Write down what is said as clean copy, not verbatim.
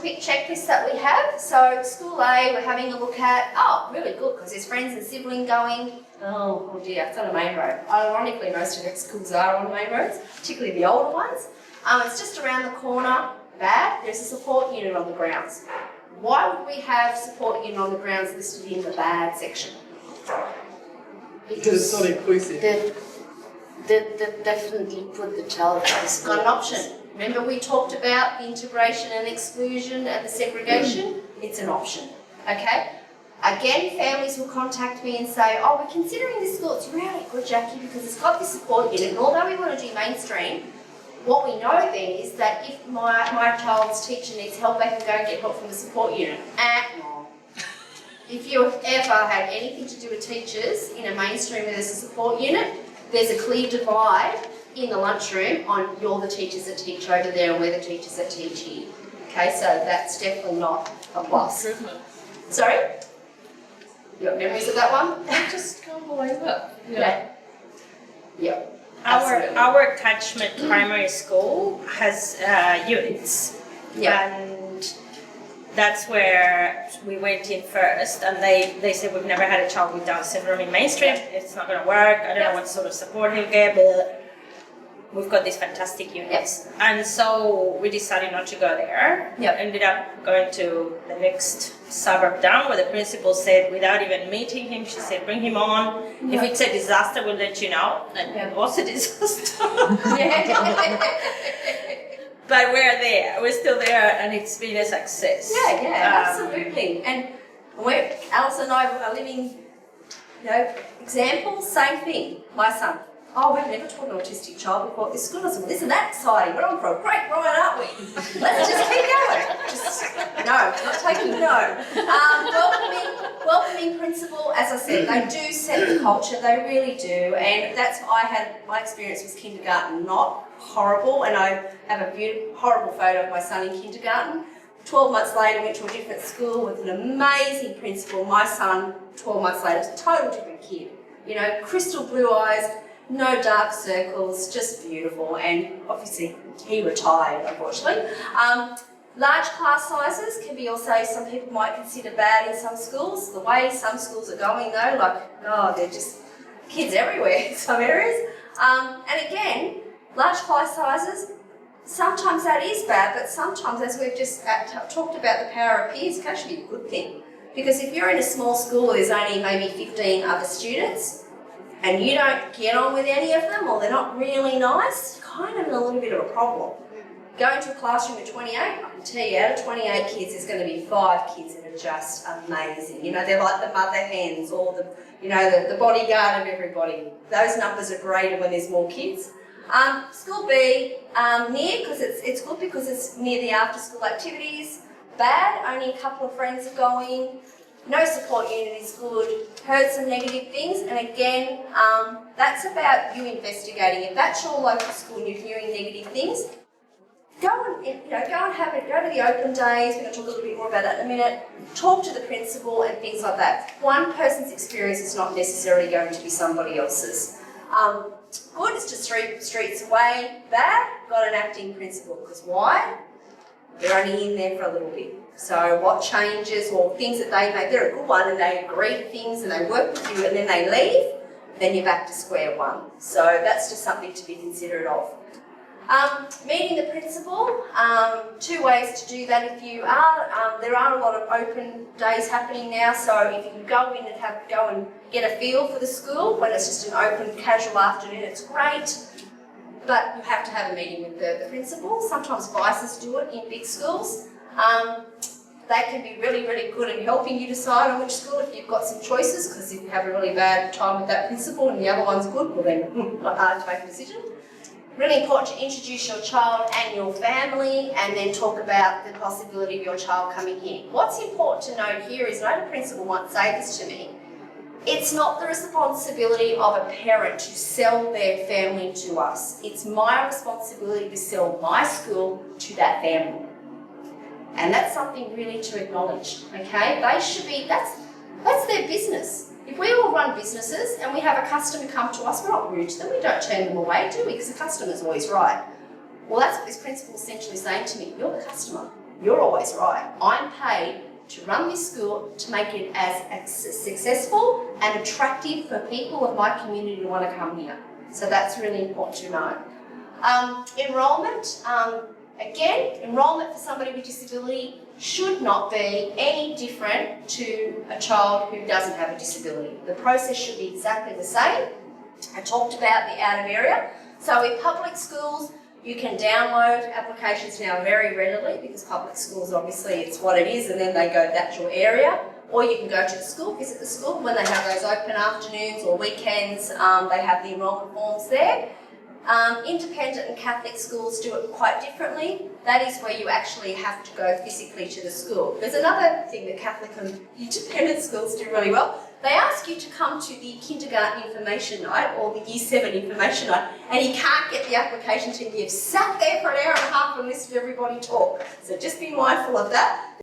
quick checklist that we have. So school A, we're having a look at, really good, because there's friends and sibling going. Oh dear, it's on a main road. Ironically, most of the schools are on main roads, particularly the older ones. It's just around the corner. Bad. There's a support unit on the grounds. Why would we have support unit on the grounds listed in the bad section? Because it's not inclusive. They definitely put the child at It's got an option. Remember we talked about the integration and exclusion and the segregation? It's an option, okay? Again, families will contact me and say, we're considering this school, it's really good, Jackie, because it's got this support unit, and although we want to do mainstream, what we know then is that if my child's teacher needs help, they can go and get help from the support unit. No. If you've ever had anything to do with teachers in a mainstream where there's a support unit, there's a clear divide in the lunchroom on you're the teachers that teach over there and we're the teachers that teach here. Okay, so that's definitely not a plus. Sorry? You got memories of that one? I just can't believe it. Yeah. Our catchment primary school has units, and that's where we went in first, and they said we've never had a child with Down syndrome in mainstream, it's not going to work, I don't know what sort of support he'll get, but we've got these fantastic units. And so we decided not to go there. Ended up going to the next suburb down, where the principal said, without even meeting him, she said, bring him on. If it's a disaster, we'll let you know. And it was a disaster. But we're there. We're still there, and it's been a success. Absolutely. And Alice and I are living, examples, same thing. My son. We've never taught an autistic child before at this school. I said, isn't that exciting? We're on for a great ride, aren't we? Let's just keep going. Not taking no. Welcoming principal, as I said, they do set the culture, they really do. And that's my experience was kindergarten, not horrible. And I have a horrible photo of my son in kindergarten. 12 months later, went to a different school with an amazing principal. My son, 12 months later, is a total different kid. Crystal blue eyes, no dark circles, just beautiful. And obviously, he retired, unfortunately. Large class sizes can be also, some people might consider bad in some schools. The way some schools are going though, they're just kids everywhere in some areas. And again, large class sizes, sometimes that is bad, but sometimes, as we've just talked about, the power of peers can actually be a good thing. Because if you're in a small school where there's only maybe 15 other students, and you don't get on with any of them, or they're not really nice, you're kind of in a little bit of a problem. Going to a classroom of 28, I can tell you, out of 28 kids, there's going to be 5 kids that are just amazing. They're like the mother hens, or the bodyguard of everybody. Those numbers are greater when there's more kids. School B, near, because it's good because it's near the after-school activities. Bad, only a couple of friends are going. No support unit is good. Heard some negative things, and again, that's about you investigating. If that's your local school and you're hearing negative things, go and go to the open days. We're going to talk a little bit more about that in a minute. Talk to the principal and things like that. One person's experience is not necessarily going to be somebody else's. Good, it's just 3 streets away. Bad, got an acting principal. Because why? They're only in there for a little bit. So what changes or things that they make, they're a good one and they agree to things and they work with you and then they leave, then you're back to square one. So that's just something to be considerate of. Meeting the principal, 2 ways to do that if you are. There are a lot of open days happening now, so if you can go in and go and get a feel for the school, when it's just an open casual afternoon, it's great. But you have to have a meeting with the principal. Sometimes vices do it in big schools. They can be really, really good in helping you decide on which school if you've got some choices, because if you have a really bad time with that principal and the other one's good, well then, not hard to make a decision. Really important to introduce your child and your family and then talk about the possibility of your child coming here. What's important to note here is, I had a principal once say this to me, it's not the responsibility of a parent to sell their family to us. It's my responsibility to sell my school to that family. And that's something really to acknowledge, okay? They should be, that's their business. If we all run businesses and we have a customer come to us, we're not rude to them, we don't turn them away, do we? Because the customer's always right. Well, that's what this principal is essentially saying to me, you're the customer. you're always right. I'm paid to run this school to make it as successful and attractive for people of my community to want to come here. So that's really important to know. Enrolment, again, enrolment for somebody with disability should not be any different to a child who doesn't have a disability. The process should be exactly the same. I talked about the out of area. So in public schools, you can download applications now very readily because public schools, obviously, it's what it is, and then they go, that's your area. Or you can go to the school, visit the school when they have those open afternoons or weekends. They have the enrolment forms there. Independent and Catholic schools do it quite differently. That is where you actually have to go physically to the school. There's another thing that Catholic and independent schools do really well. They ask you to come to the kindergarten information night or the year 7 information night, and you can't get the application till you've sat there for an hour and a half and listened to everybody talk. So just be mindful of that.